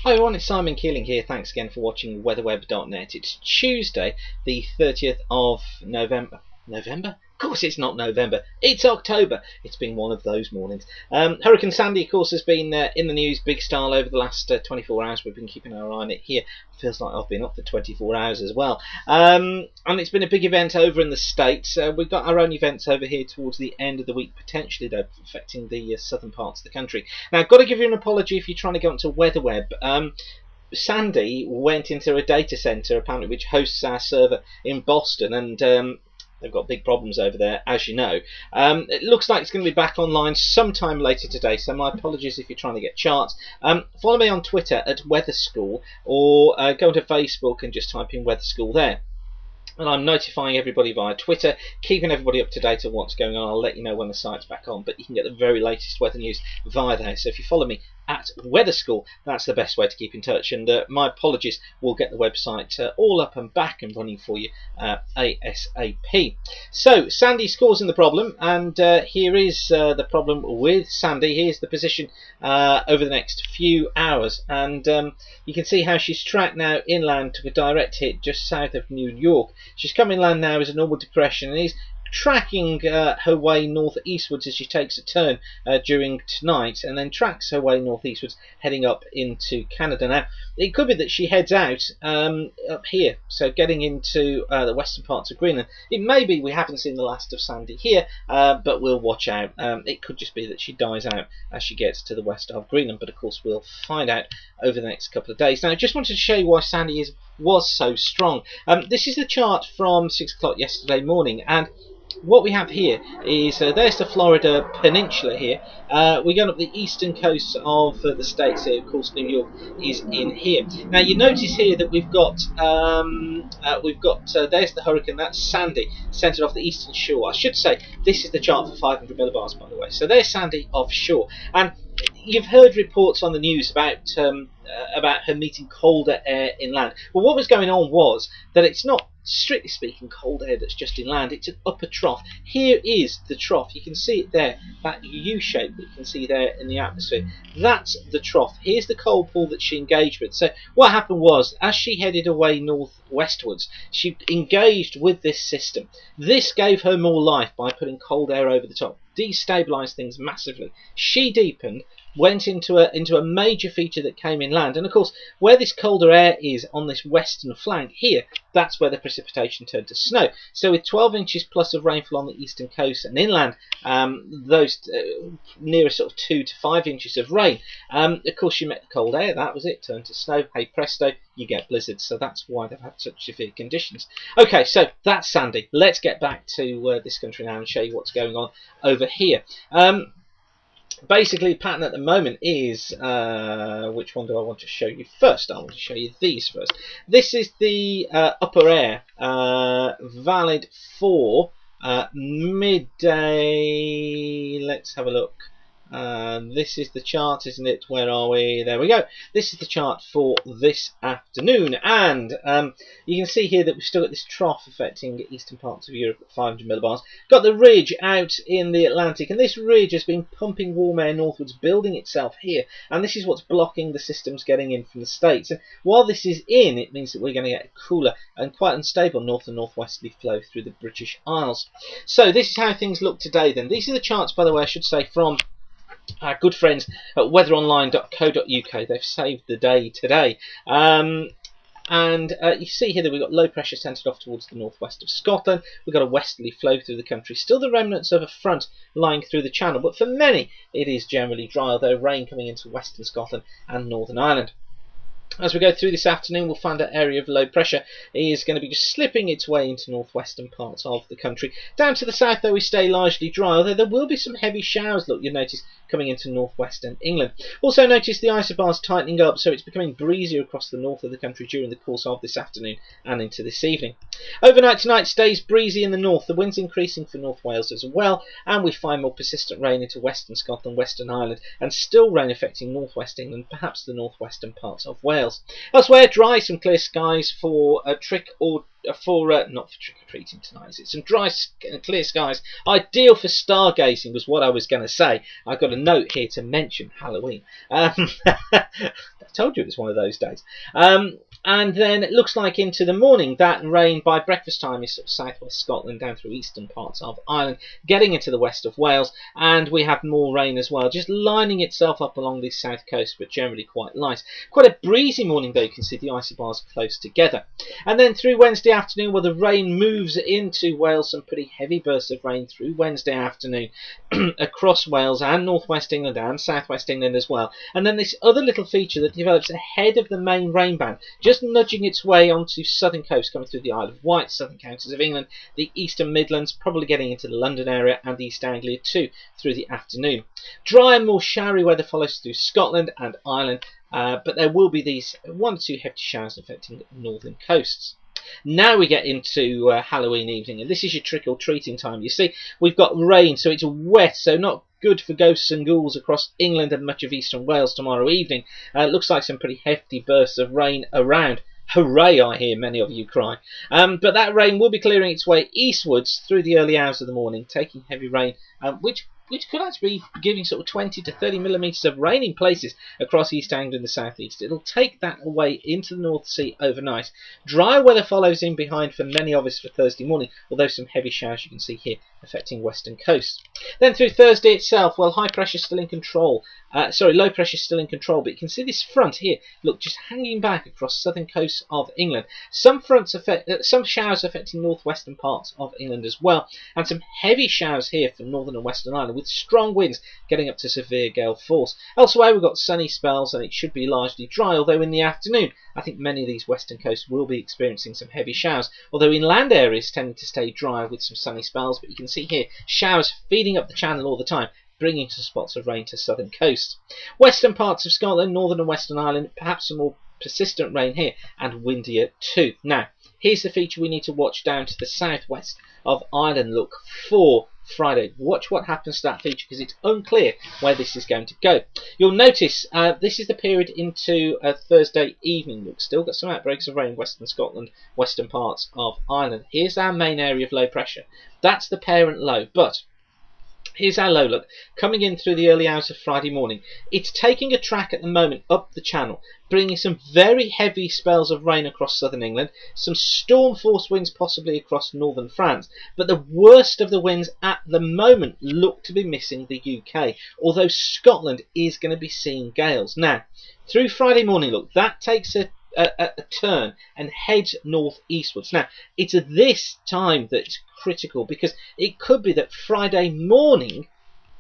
Hi everyone, it's Simon Keeling here. Thanks again for watching weatherweb.net. It's Tuesday, the 30th of November. November? Of course it's not November. It's October. It's been one of those mornings. Hurricane Sandy, of course, has been in the news big style over the last 24 hours. We've been keeping our eye on it here. Feels like I've been up for 24 hours as well. And it's been a big event over in the States. We've got our own events over here towards the end of the week, potentially, though, affecting the southern parts of the country. Now, I've got to give you an apology if you're trying to go onto WeatherWeb. Sandy went into a data center, apparently, which hosts our server in Boston, and they've got big problems over there, as you know. It looks like it's going to be back online sometime later today, so my apologies if you're trying to get charts. Follow me on Twitter at Weather School, or go to Facebook and just type in Weather School there. And I'm notifying everybody via Twitter, keeping everybody up to date on what's going on. I'll let you know when the site's back on, but you can get the very latest weather news via there. So if you follow me at Weather School, that's the best way to keep in touch. And my apologies, we'll get the website all up and back and running for you ASAP. So Sandy's causing the problem, and here is the problem with Sandy. Here's the position over the next few hours, and you can see how she's tracked now inland to a direct hit just south of New York. She's come inland now as a normal depression and is tracking her way northeastwards as she takes a turn during tonight, and then tracks her way northeastwards heading up into Canada. Now it could be that she heads out up here, so getting into the western parts of Greenland. It may be we haven't seen the last of Sandy here, but we'll watch out. It could just be that she dies out as she gets to the west of Greenland, but of course we'll find out over the next couple of days. Now I just wanted to show you why Sandy was so strong. This is the chart from 6 o'clock yesterday morning, and what we have here is there's the Florida Peninsula here. We're going up the eastern coast of the states here. Of course, New York is in here. Now you notice here that we've got there's the hurricane. That's Sandy, centered off the eastern shore. I should say this is the chart for 500 millibars, by the way. So there's Sandy offshore, and you've heard reports on the news about her meeting colder air inland. Well, what was going on was that it's not, strictly speaking, cold air that's just inland. It's an upper trough. Here is the trough. You can see it there, that U shape that you can see there in the atmosphere. That's the trough. Here's the cold pool that she engaged with. So what happened was, as she headed away northwestwards, she engaged with this system. This gave her more life by putting cold air over the top, destabilised things massively. She deepened, went into a major feature that came inland, and of course where this colder air is on this western flank here, that's where the precipitation turned to snow. So with 12 inches plus of rainfall on the eastern coast and inland, those nearer sort of 2 to 5 inches of rain, of course you met the cold air, that was it, turned to snow. Hey presto, you get blizzards. So that's why they've had such severe conditions. Okay, so that's Sandy. Let's get back to this country now and show you what's going on over here. Basically, the pattern at the moment is, which one do I want to show you first? I want to show you these first. This is the upper air, valid for midday. Let's have a look. This is the chart, isn't it? Where are we? There we go. This is the chart for this afternoon, and you can see here that we've still got this trough affecting eastern parts of Europe at 500 millibars. Got the ridge out in the Atlantic, and this ridge has been pumping warm air northwards, building itself here, and this is what's blocking the systems getting in from the States. And while this is in, it means that we're going to get a cooler and quite unstable north and northwesterly flow through the British Isles. So this is how things look today then. These are the charts, by the way, I should say, from our good friends at weatheronline.co.uk. They've saved the day today. And you see here that we've got low pressure centred off towards the northwest of Scotland. We've got a westerly flow through the country. Still the remnants of a front lying through the channel, but for many it is generally dry, although rain coming into western Scotland and Northern Ireland. As we go through this afternoon, we'll find that area of low pressure is going to be just slipping its way into northwestern parts of the country. Down to the south, though, we stay largely dry, although there will be some heavy showers, look, you'll notice, coming into northwestern England. Also notice the isobars tightening up, so it's becoming breezier across the north of the country during the course of this afternoon and into this evening. Overnight tonight stays breezy in the north, the winds increasing for North Wales as well, and we find more persistent rain into western Scotland, Western Ireland, and still rain affecting northwest England, perhaps the northwestern parts of Wales. Wales. Elsewhere, dry, some clear skies for a trick or not for trick-or-treating tonight. It's some dry and clear skies, ideal for stargazing was what I was going to say. I've got a note here to mention Halloween. I told you it was one of those days. And then it looks like into the morning, that rain by breakfast time is sort of southwest Scotland down through eastern parts of Ireland, getting into the west of Wales, and we have more rain as well, just lining itself up along the south coast, but generally quite light. Quite a breezy morning though, you can see the isobars close together. And then through Wednesday afternoon, well, the rain moves into Wales, some pretty heavy bursts of rain through Wednesday afternoon across Wales and northwest England and southwest England as well. And then this other little feature that develops ahead of the main rain band, just nudging its way onto southern coast, coming through the Isle of Wight, southern counties of England, the eastern Midlands, probably getting into the London area and East Anglia too through the afternoon. Dry and more showery weather follows through Scotland and Ireland, but there will be these 1 or 2 hefty showers affecting northern coasts. Now we get into Halloween evening, and this is your trick-or-treating time. You see, we've got rain, so it's wet, so not good for ghosts and ghouls across England and much of eastern Wales tomorrow evening. It looks like some pretty hefty bursts of rain around. Hooray, I hear many of you cry. But that rain will be clearing its way eastwards through the early hours of the morning, taking heavy rain, which could actually be giving sort of 20 to 30 millimetres of rain in places across East Anglia and the southeast. It'll take that away into the North Sea overnight. Dry weather follows in behind for many of us for Thursday morning, although some heavy showers you can see here affecting western coast. Then through Thursday itself, well, high pressure still in control. Low pressure still in control, but you can see this front here, look, just hanging back across southern coast of England. Some showers affecting northwestern parts of England as well, and some heavy showers here for northern and western Ireland, with strong winds getting up to severe gale force. Elsewhere, we've got sunny spells, and it should be largely dry, although in the afternoon, I think many of these western coasts will be experiencing some heavy showers, although inland areas tending to stay dry with some sunny spells, but you can see here, showers feeding up the channel all the time, bringing some spots of rain to southern coast. Western parts of Scotland, northern and western Ireland, perhaps some more persistent rain here, and windier too. Now, here's the feature we need to watch down to the southwest of Ireland, look, for Friday. Watch what happens to that feature, because it's unclear where this is going to go. You'll notice this is the period into Thursday evening. Look, still got some outbreaks of rain in western Scotland, western parts of Ireland. Here's our main area of low pressure. That's the parent low, but here's our low, look, coming in through the early hours of Friday morning. It's taking a track at the moment up the channel, bringing some very heavy spells of rain across southern England, some storm force winds possibly across northern France, but the worst of the winds at the moment look to be missing the UK, although Scotland is going to be seeing gales. Now, through Friday morning, look, that takes a turn and heads northeastwards. Now, it's at this time that's critical, because it could be that Friday morning,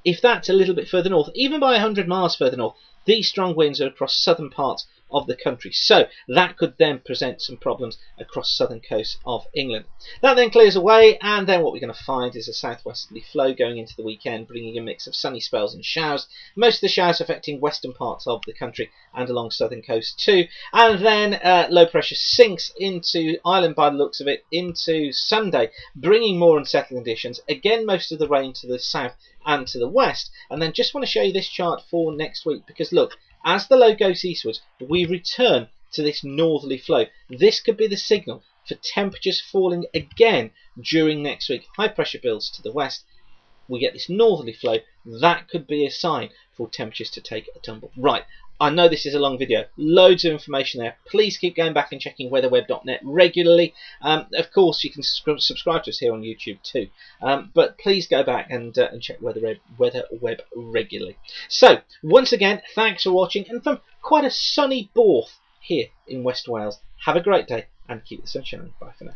if that's a little bit further north, even by 100 miles further north, these strong winds are across southern parts of the country, so that could then present some problems across southern coast of England. That then clears away, and then what we're going to find is a southwesterly flow going into the weekend, bringing a mix of sunny spells and showers, most of the showers affecting western parts of the country and along southern coast too. And then low pressure sinks into Ireland by the looks of it into Sunday, bringing more unsettled conditions, again most of the rain to the south and to the west. And then just want to show you this chart for next week, because look, as the low goes eastwards, we return to this northerly flow. This could be the signal for temperatures falling again during next week. High pressure builds to the west. We get this northerly flow. That could be a sign for temperatures to take a tumble. Right, I know this is a long video. Loads of information there. Please keep going back and checking weatherweb.net regularly. Of course, you can subscribe to us here on YouTube too. But please go back and check WeatherWeb regularly. So, once again, thanks for watching. And from quite a sunny Borth here in West Wales, have a great day and keep the sun shining. Bye for now.